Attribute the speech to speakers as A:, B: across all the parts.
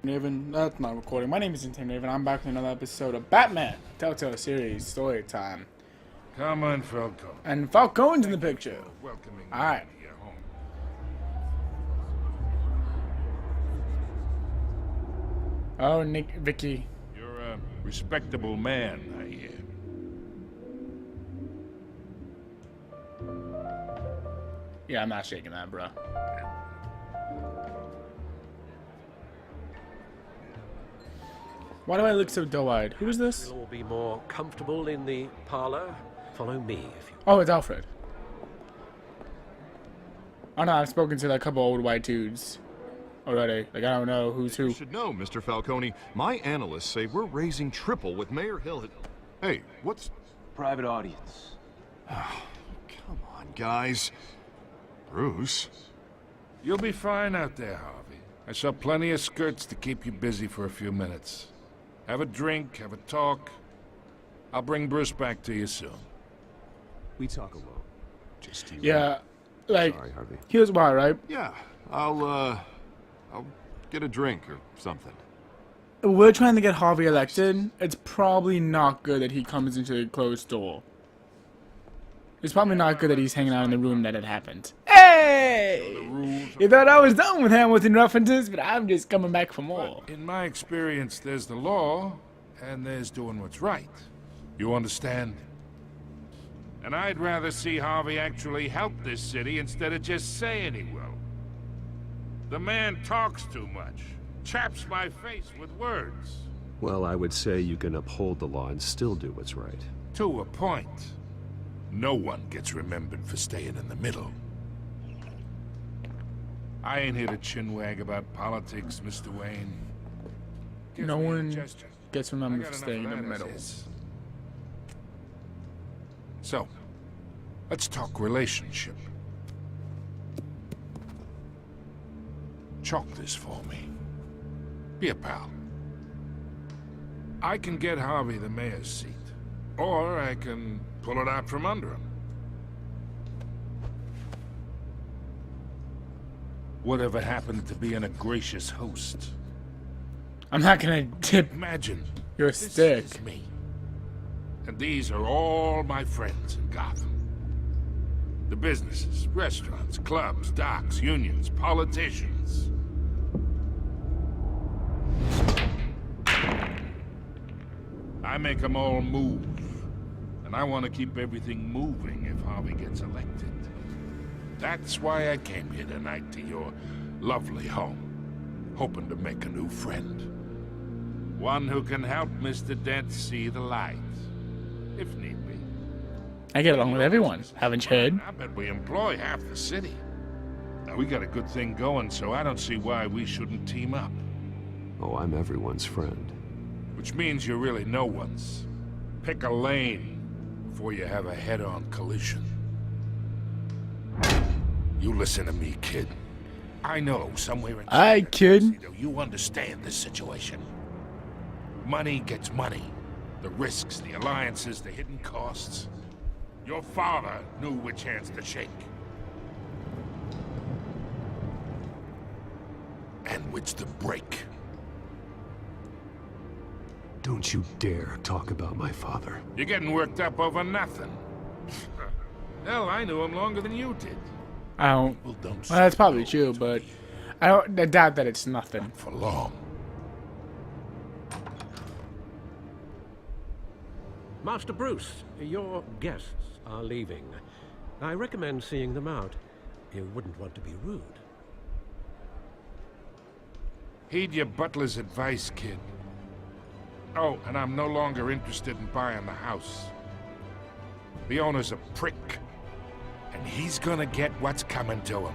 A: Raven, that's not recording. My name is Tim Raven. I'm back with another episode of Batman Telltale series story time.
B: Come on, Falcone.
A: And Falcone's in the picture.
B: Welcoming
A: All right.
B: you to your home.
A: Oh, Nick, Vicky.
B: You're a respectable man, I hear.
A: Yeah, I'm not shaking that, bro. Why do I look so dull-eyed? Who is this?
C: You'll all be more comfortable in the parlor. Follow me if you...
A: Oh, it's Alfred. Oh no, I've spoken to like, a couple old white dudes already. Like, I don't know who's who.
D: You should know, Mr. Falcone. My analysts say we're raising triple with Mayor Hill. Hey, what's...
E: Private audience.
D: Oh, come on, guys. Bruce?
B: You'll be fine out there, Harvey. I saw plenty of skirts to keep you busy for a few minutes. Have a drink, have a talk. I'll bring Bruce back to you soon.
E: We talk alone. Just you.
A: Yeah, like,
D: Sorry, Harvey.
A: here's why, right?
D: Yeah, I'll get a drink or something.
A: We're trying to get Harvey elected. It's probably not good that he comes into a closed door. It's probably not good that he's hanging out in the room that it happened. Hey! You thought I was done with Hamilton references, but I'm just coming back for more.
B: In my experience, there's the law, and there's doing what's right. You understand? And I'd rather see Harvey actually help this city instead of just saying he will. The man talks too much. Chaps my face with words.
E: Well, I would say you can uphold the law and still do what's right.
B: To a point. No one gets remembered for staying in the middle. I ain't here to chinwag about politics, Mr. Wayne. Give
A: No
B: me a
A: one
B: gesture.
A: gets
B: I
A: remembered
B: got
A: for staying in
B: enough
A: the
B: of that
A: middle.
B: as is. So, let's talk relationship. Chalk this for me. Be a pal. I can get Harvey the mayor's seat, or I can pull it out from under him. Whatever happened to being a gracious host?
A: I'm not gonna tip
B: Imagine
A: your
B: this
A: stick.
B: is me, and these are all my friends in Gotham. The businesses, restaurants, clubs, docks, unions, politicians. I make them all move. And I want to keep everything moving if Harvey gets elected. That's why I came here tonight to your lovely home, hoping to make a new friend. One who can help Mr. Dent see the light, if need be.
A: I get along with everyone, haven't you heard?
B: I bet we employ half the city. Now, we got a good thing going, so I don't see why we shouldn't team up.
E: Oh, I'm everyone's friend.
B: Which means you're really no one's. Pick a lane before you have a head-on collision. You listen to me, kid. I know somewhere in
A: Aye, kid.
B: you understand this situation. Money gets money. The risks, the alliances, the hidden costs. Your father knew which hands to shake. And which to break.
E: Don't you dare talk about my father.
B: You're getting worked up over nothing. Hell, I knew him longer than you did.
A: I don't.
B: Well, don't
A: Well, that's probably
B: say
A: true,
B: no to
A: but
B: me.
A: I doubt that it's nothing.
B: For long.
C: Master Bruce, your guests are leaving. I recommend seeing them out. You wouldn't want to be rude.
B: Heed your butler's advice, kid. Oh, and I'm no longer interested in buying the house. The owner's a prick. And he's gonna get what's coming to him.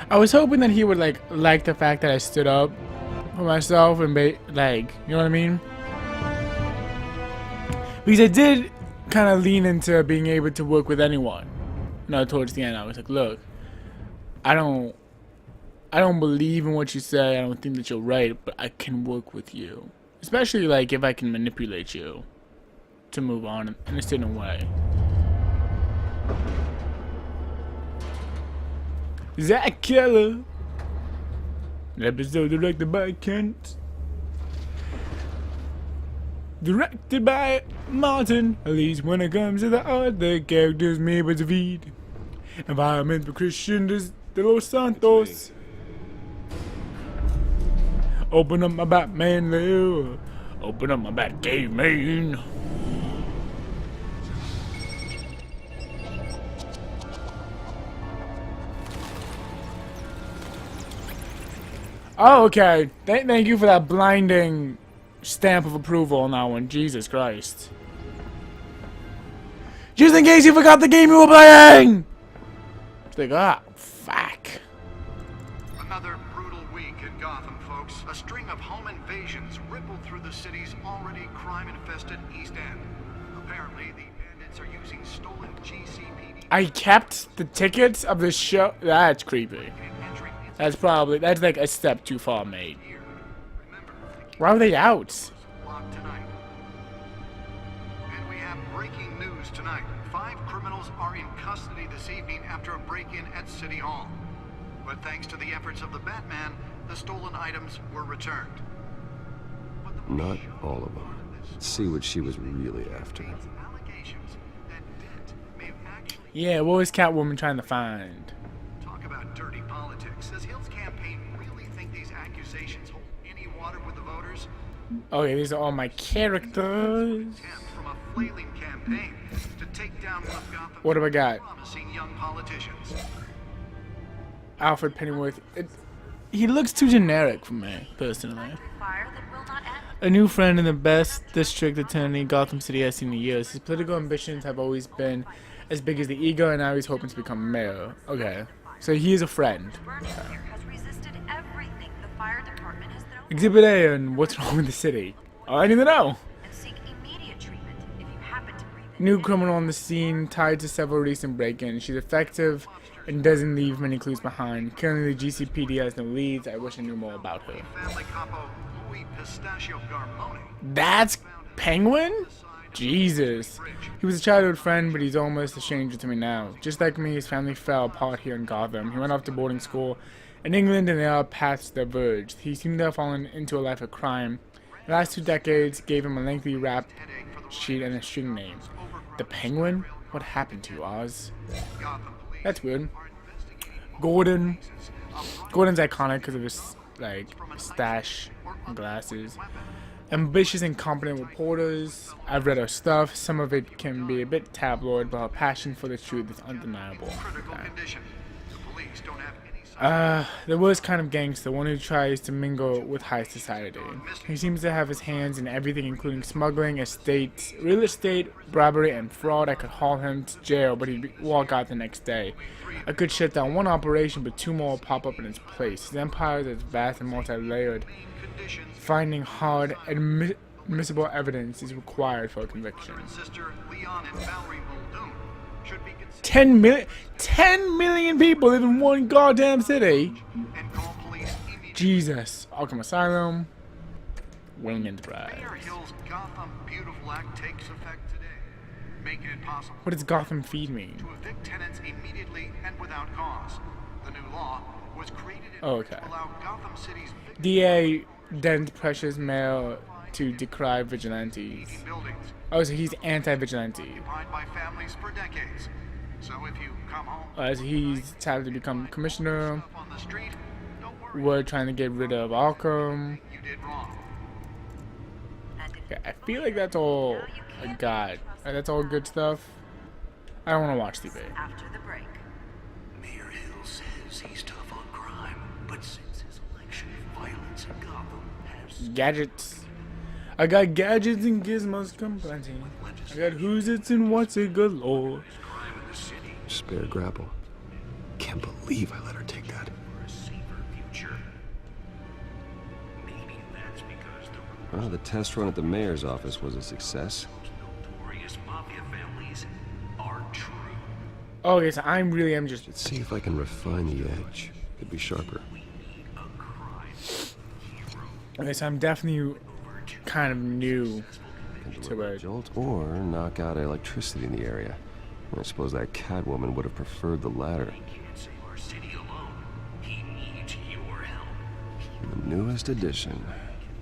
A: I was hoping that he would like the fact that I stood up for myself and you know what I mean? Because I did kind of lean into being able to work with anyone. You know, towards the end, I was like, look, I don't believe in what you say. I don't think that you're right, but I can work with you. Especially, like, if I can manipulate you to move on in a certain way. Zach Keller. Episode directed by Kent. Directed by Martin. At least when it comes to the art, the characters made by David. Environment for Christian de Los Santos. Open up my Batman there. Open up my Batcave, man. Oh, okay. Thank you for that blinding stamp of approval on that one. Jesus Christ. Just in case you forgot the game you were playing! It's like, ah, fuck.
F: Another brutal week in Gotham, folks. A string of home invasions rippled through the city's already crime-infested East End. Apparently, the bandits are using stolen GCPD...
A: I kept the tickets of the show. That's creepy. That's like a step too far, mate. Why are they out?
F: And we have breaking news tonight. 5 criminals are in custody this evening after a break-in at City Hall. But thanks to the efforts of the Batman, the stolen items were returned.
E: Not all of them. Let's see what she was really after.
A: Yeah, what was Catwoman trying to find?
F: Talk about dirty politics. Does Hill's campaign really think these accusations hold any water with the voters?
A: Okay, these are all my characters.
F: From a flailing campaign to take down one of Gotham's
A: What have I got?
F: promising young politicians.
A: Alfred Pennyworth. He looks too generic for me, personally. A new friend and the best district attorney Gotham City has seen in years. His political ambitions have always been as big as the ego, and now he's hoping to become mayor. Okay, so he is a friend. Exhibit A and what's wrong with the city? Oh, I need to know. New criminal on the scene, tied to several recent break-ins. She's effective and doesn't leave many clues behind. Currently, the GCPD has no leads. I wish I knew more about her. That's Penguin? Jesus. He was a childhood friend, but he's almost a stranger to me now. Just like me, his family fell apart here in Gotham. He went off to boarding school in England, and their paths diverged. He seemed to have fallen into a life of crime. The last 2 decades gave him a lengthy rap sheet and a string name. The Penguin? What happened to you, Oz? That's weird. Gordon's iconic because of his, like, stash and glasses. Ambitious and competent reporters. I've read her stuff. Some of it can be a bit tabloid, but her passion for the truth is undeniable. The worst kind of gangster, one who tries to mingle with high society. He seems to have his hands in everything, including smuggling, real estate, robbery, and fraud. I could haul him to jail, but he'd walk out the next day. I could shut down one operation, but 2 more will pop up in its place. His empire is vast and multi-layered. Finding hard, admissible evidence is required for a conviction. 10 million people live in one goddamn city. Jesus. Arkham Asylum. Wing Enterprise. What does Gotham Feed mean? Oh, okay. DA Dent pressures mail to decry vigilantes. Oh, so he's anti-vigilante. As he's tapped to become commissioner. We're trying to get rid of Arkham. Okay, I feel like that's all I got. That's all good stuff. I don't want to watch TV.
G: After the break. Mayor Hill says he's tough on crime, but since his election, violence in Gotham has...
A: Gadgets. I got gadgets and gizmos plenty. I got who's it's and what's it galore.
E: Spare grapple. Can't believe I let her take that. Well, the test run at the mayor's office was a success.
A: Okay, so I really am just...
E: Let's see if I can refine the edge. Could be sharper.
A: Okay, so I'm definitely kind of new
E: Can
A: to
E: deliver a
A: it.
E: jolt or knock out electricity in the area. I suppose that Catwoman would have preferred the latter.
G: He can't save our city alone. He needs your help.
E: The newest edition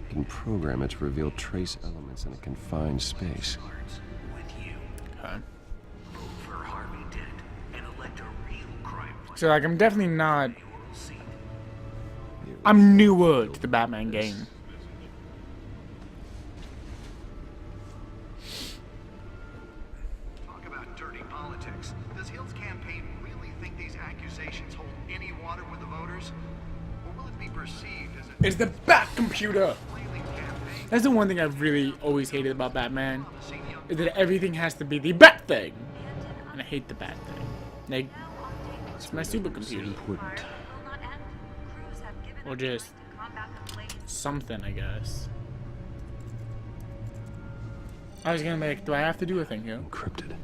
E: can program it to reveal trace elements in a confined space.
G: Starts with you.
A: Okay.
G: Vote for Harvey Dent and elect a real crime fighter.
A: So like, I'm definitely not.
G: Mayoral seat.
A: I'm newer to the Batman game.
F: Talk about dirty politics. Does Hill's campaign really think these accusations hold any water with the voters? Or will it be perceived as a
A: It's the Bat computer.
F: flailing campaign?
A: That's the one thing I've really always hated about Batman, is that everything has to be the Bat thing, and I hate the Bat thing. Like, it's my supercomputer,
E: Important.
A: or just something, I guess. I was gonna make. Do I have to do a thing here?
E: Encrypted.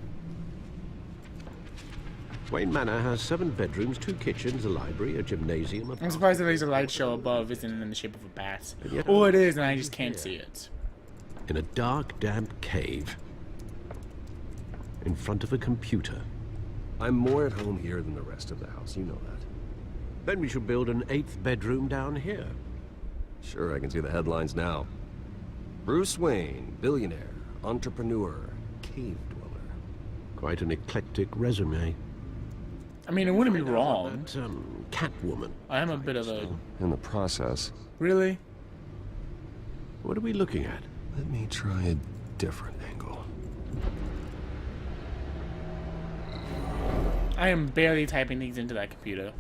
C: Wayne Manor has 7 bedrooms, 2 kitchens, a library, a gymnasium, a
A: I'm surprised that there's a light show above isn't in the shape of a bat.
C: yet-
A: Or it is, and I just can't see it.
C: in a dark, damp cave. In front of a computer.
E: I'm more at home here than the rest of the house, you know that.
C: Then we should build an 8th bedroom down here.
E: Sure, I can see the headlines now. Bruce Wayne, billionaire, entrepreneur, cave dweller.
C: Quite an eclectic resume.
A: I mean, it wouldn't be wrong.
C: But, Catwoman.
A: I am a bit of a.
E: In the process,
A: Really?
C: What are we looking at?
E: let me try a different angle.
A: I am barely typing things into that computer.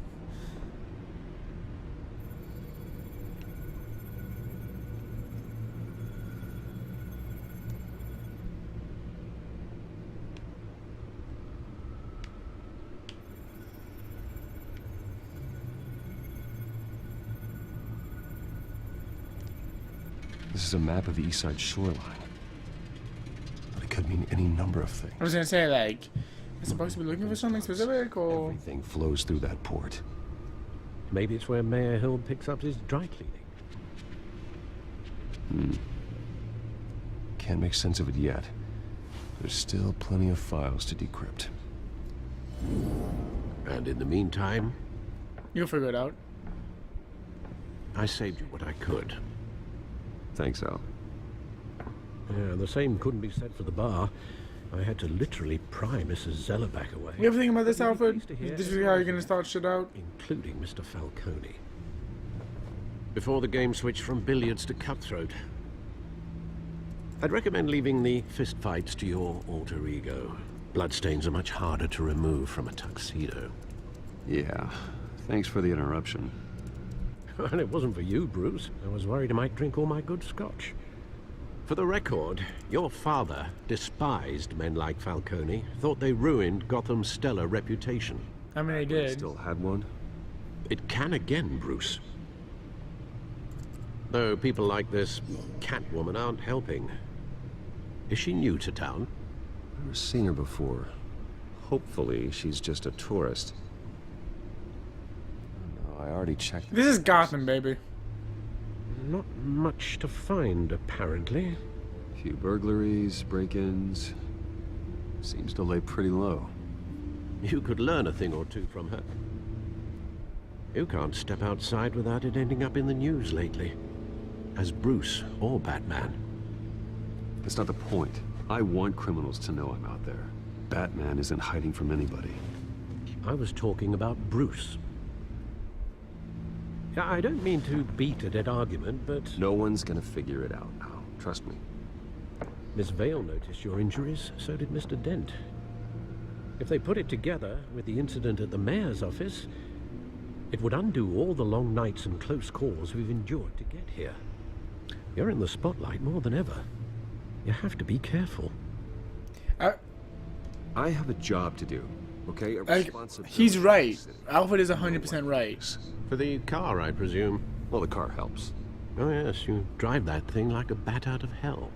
E: This is a map of the east side shoreline. But it could mean any number of things.
A: I was gonna say, like, am I supposed to be looking for something specific, or.
E: Everything flows through that port.
C: Maybe it's where Mayor Hill picks up his dry cleaning.
E: Can't make sense of it yet. There's still plenty of files to decrypt.
C: And in the meantime,
A: You'll figure it out.
C: I saved you what I could.
E: Thanks, Al.
C: Yeah, the same couldn't be said for the bar. I had to literally pry Mrs. Zeller back away.
A: You ever think about this,
C: You'll be
A: Alfred?
C: pleased to hear
A: This is how you're gonna start shit out?
C: including Mr. Falcone. Before the game switched from billiards to cutthroat. I'd recommend leaving the fistfights to your alter ego. Bloodstains are much harder to remove from a tuxedo.
E: Yeah. Thanks for the interruption.
C: And it wasn't for you, Bruce. I was worried I might drink all my good scotch. For the record, your father despised men like Falcone, thought they ruined Gotham's stellar reputation.
A: I mean, I did.
E: Still had one?
C: It can again, Bruce. Though people like this Catwoman aren't helping. Is she new to town?
E: Never seen her before. Hopefully, she's just a tourist. No, I already checked.
A: This is Gotham, baby.
C: Not much to find, apparently.
E: Few burglaries, break-ins. Seems to lay pretty low.
C: You could learn a thing or two from her. You can't step outside without it ending up in the news lately. As Bruce or Batman.
E: That's not the point. I want criminals to know I'm out there. Batman isn't hiding from anybody.
C: I was talking about Bruce. I don't mean to beat a dead argument, but
E: No one's gonna figure it out now. Trust me.
C: Miss Vale noticed your injuries, so did Mr. Dent. If they put it together with the incident at the mayor's office, it would undo all the long nights and close calls we've endured to get here. You're in the spotlight more than ever. You have to be careful.
E: I have a job to do, okay? A responsibility.
A: He's right. Alfred is 100% right.
C: For the car, I presume.
E: Well, the car helps.
C: Oh yes, you drive that thing like a bat out of hell.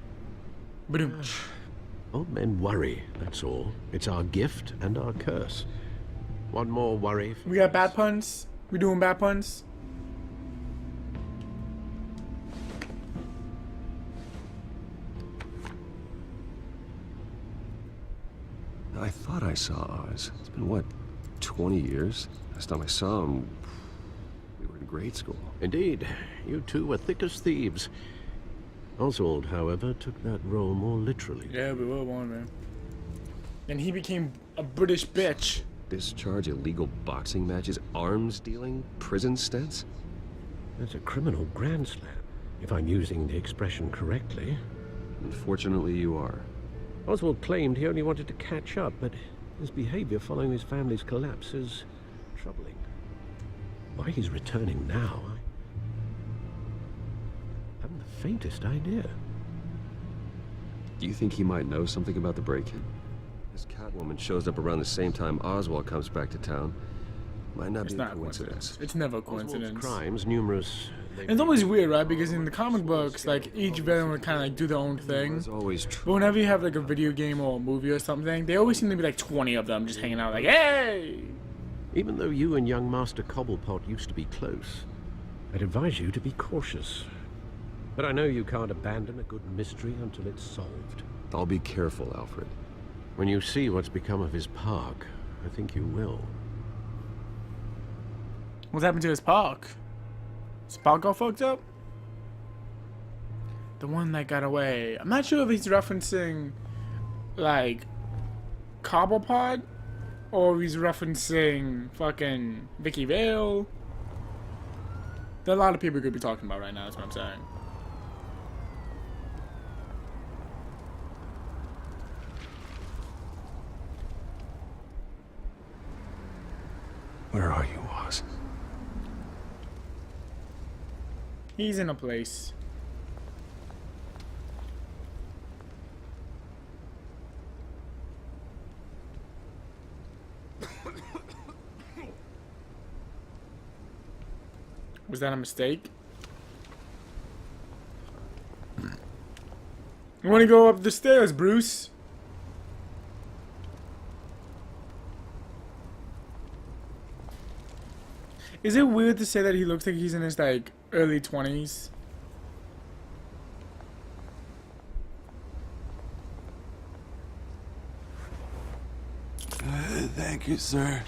A: Boom.
C: Old men worry, that's all. It's our gift and our curse. One more worry.
A: We got bat puns. We doing bat puns.
E: I thought I saw Oz. It's been, what, 20 years? Last time I saw him, we were in grade school.
C: Indeed, you two were thick as thieves. Oswald, however, took that role more literally.
A: Yeah, we were one, man. And he became a British bitch.
E: Discharge illegal boxing matches, arms dealing, prison stints?
C: That's a criminal grand slam, if I'm using the expression correctly.
E: Unfortunately, you are.
C: Oswald claimed he only wanted to catch up, but his behavior following his family's collapse is troubling. Why he's returning now, I haven't the faintest idea.
E: Do you think he might know something about the break-in? This Catwoman shows up around the same time Oswald comes back to town. Might not
A: It's
E: be
A: not
E: a coincidence.
A: It's never a
C: Oswald's
A: coincidence.
C: crimes, numerous...
A: It's always weird, right? Because in the comic books, like, each villain would kind of like do their own thing.
E: It's always
A: But
E: true.
A: whenever you have like a video game or a movie or something, they always seem to be like 20 of them just hanging out like, hey!
C: Even though you and young Master Cobblepot used to be close, I'd advise you to be cautious. But I know you can't abandon a good mystery until it's solved.
E: I'll be careful, Alfred.
C: When you see what's become of his park, I think you will.
A: What's happened to his park? His park all fucked up? The one that got away. I'm not sure if he's referencing, like, Cobblepot, or if he's referencing fucking Vicky Vale. There are a lot of people we could be talking about right now, that's what I'm saying.
E: Where are you, Oz?
A: He's in a place. Was that a mistake? You want to go up the stairs, Bruce? Is it weird to say that he looks like he's in his, like, early 20s?
H: Thank you, sir.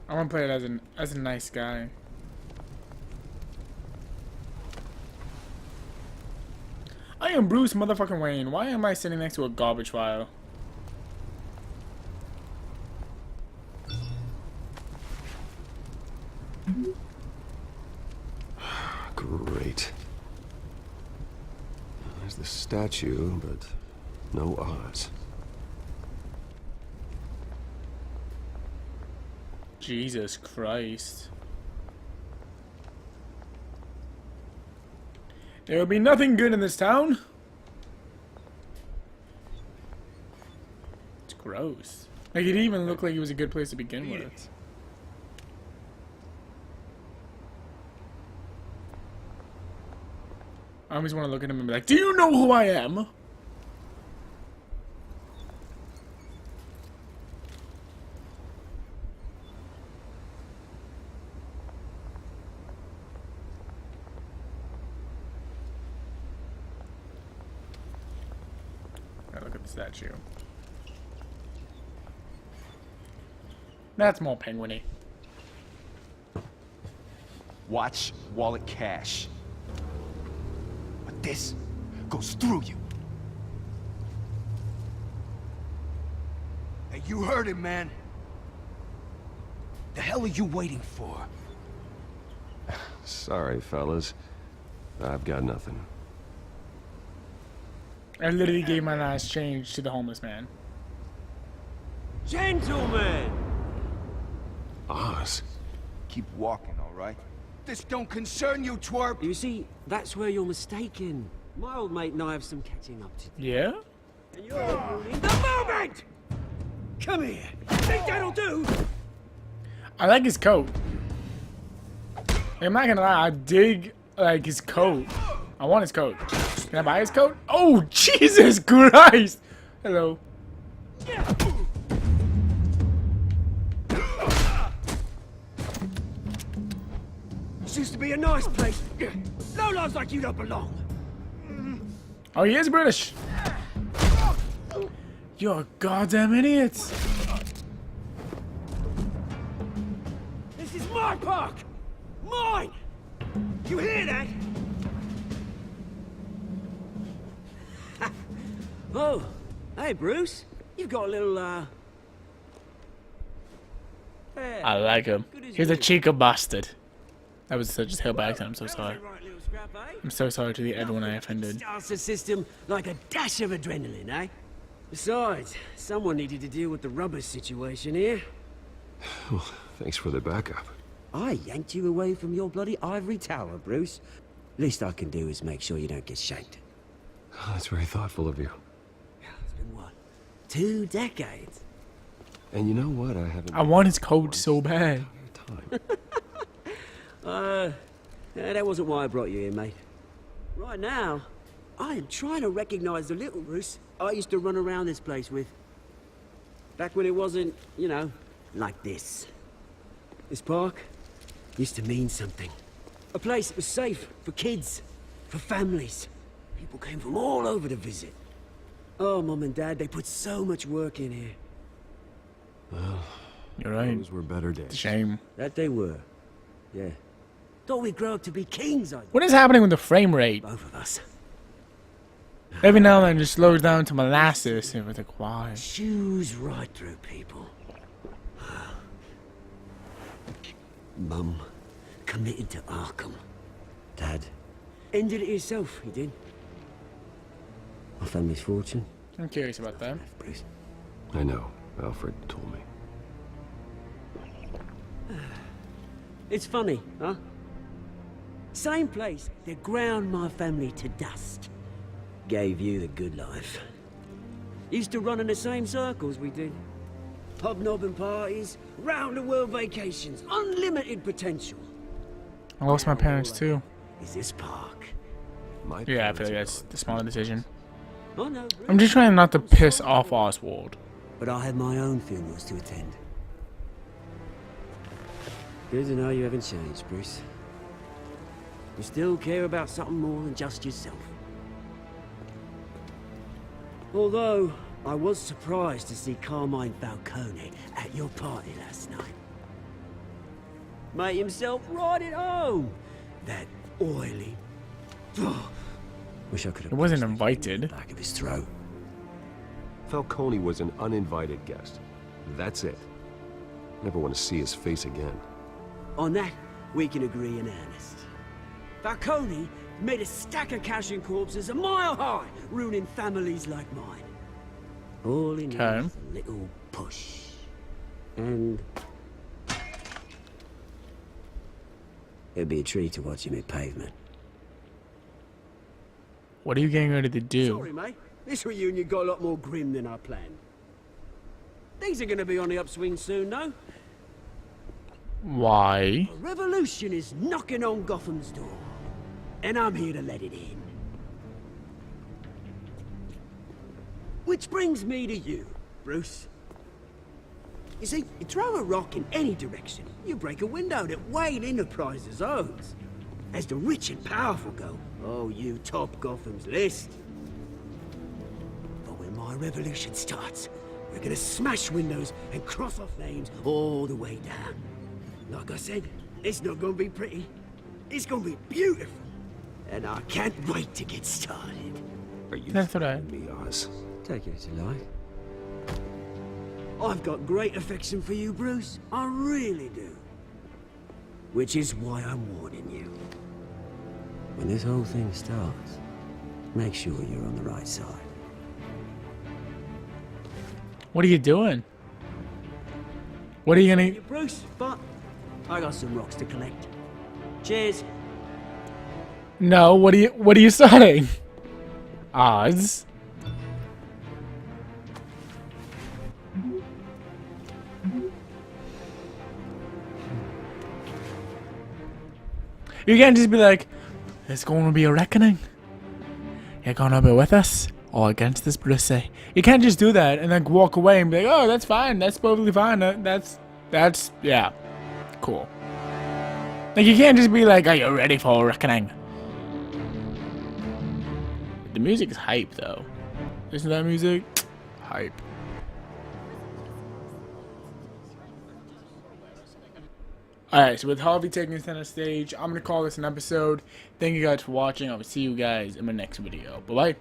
A: I want to play it as a nice guy. I am Bruce motherfucking Wayne. Why am I sitting next to a garbage file?
E: Great. There's the statue, but no Oz.
A: Jesus Christ. There will be nothing good in this town. It's gross. Like, it didn't even look like it was a good place to begin with. I always want to look at him and be like, do you know who I am? Look at the statue. That's more penguiny.
H: Watch, wallet, cash. But this goes through you. Hey, you heard it, man. The hell are you waiting for?
E: Sorry, fellas. I've got nothing.
A: I literally gave my last change to the homeless man.
H: Gentlemen!
E: Oz?
H: Keep walking, all right? This don't concern you, twerp!
I: You see, that's where you're mistaken. My old mate and I have some catching up to do.
A: Yeah?
I: And you're ruining the moment! Come here! Think that'll do?
A: I like his coat. I'm not gonna lie, I dig like his coat. I want his coat. Can I buy his coat? Oh, Jesus Christ! Hello.
I: This used to be a nice place. Lowlifes like you don't belong.
A: Oh, he is British. You're goddamn idiots.
I: This is my park! Mine! You hear that? Oh, hey Bruce. You've got a little,
A: I like him. He's a cheeky bastard. That was just hell by accident. I'm so sorry. I'm so sorry to everyone I offended.
I: Starts the system like a dash of adrenaline, eh? Besides, someone needed to deal with the rubber situation here.
E: Well, thanks for the backup.
I: I yanked you away from your bloody ivory tower, Bruce. Least I can do is make sure you don't get shanked.
E: Oh, that's very thoughtful of you.
I: It's been what? 2 decades?
E: And you know what? I haven't...
A: I want his code so bad.
E: Time.
I: That wasn't why I brought you here, mate. Right now, I am trying to recognize the little Bruce I used to run around this place with. Back when it wasn't, you know, like this. This park used to mean something. A place that was safe for kids, for families. People came from all over to visit. Oh, Mum and Dad, they put so much work in here.
E: Well,
A: You're right.
E: those were better
A: It's a
E: days.
A: shame.
I: That they were. Yeah. Thought we'd grow up to be kings, I
A: What is happening with the frame rate?
I: both of us.
A: Every now and then it just slows down to molasses. And it's like, why?
I: Shoes right through people. Mum committed to Arkham. Dad ended it himself, he did. My family's fortune.
A: I'm curious about that.
I: Bruce.
E: I know. Alfred told me.
I: It's funny, huh? Same place that ground my family to dust. Gave you the good life. Used to run in the same circles we did. Hobnobbing parties, round-the-world vacations, unlimited potential.
A: I lost my parents too.
I: Is this park?
E: My
A: Yeah, I
E: parents
A: feel like
E: are
A: that's the smaller decision.
I: Oh no,
A: I'm just trying not to piss off Oswald.
I: but I have my own funerals to attend. Good to know you haven't changed, Bruce. You still care about something more than just yourself. Although, I was surprised to see Carmine Falcone at your party last night. Made himself right at home. That oily... Wish I could have...
A: He wasn't
I: punched him in the
A: invited.
I: back of his throat.
E: Falcone was an uninvited guest. That's it. Never want to see his face again.
I: On that, we can agree in earnest. Falcone made a stack of cash and corpses a mile high, ruining families like mine. All in
A: Okay.
I: with a little push. And... it'd be a treat to watch him hit pavement.
A: What are you getting ready to do?
I: Sorry, mate. This reunion got a lot more grim than I planned. Things are gonna be on the upswing soon, though.
A: Why?
I: A revolution is knocking on Gotham's door. And I'm here to let it in. Which brings me to you, Bruce. You see, you throw a rock in any direction, you break a window that Wayne Enterprises owns. As the rich and powerful go, oh, you top Gotham's list. But when my revolution starts, we're gonna smash windows and cross off names all the way down. Like I said, it's not gonna be pretty. It's gonna be beautiful. And I can't wait to get started.
E: Are you
A: That's what
E: me, Oz?
I: Take it as you like. I've got great affection for you, Bruce. I really do. Which is why I'm warning you. When this whole thing starts, make sure you're on the right side.
A: What are you doing? What are you gonna...
I: You, Bruce, but I got some rocks to collect. Cheers.
A: No, what are you starting? Oz? You can't just be like, it's going to be a reckoning. You're going to be with us or against us, Brucey. You can't just do that and then walk away and be like, oh, that's fine. That's perfectly fine. That's, yeah. Cool. Like, you can't just be like, are you ready for a reckoning? The music is hype, though. Listen to that music? Hype. Alright, so with Harvey taking center stage, I'm going to call this an episode. Thank you guys for watching. I will see you guys in my next video. Bye-bye.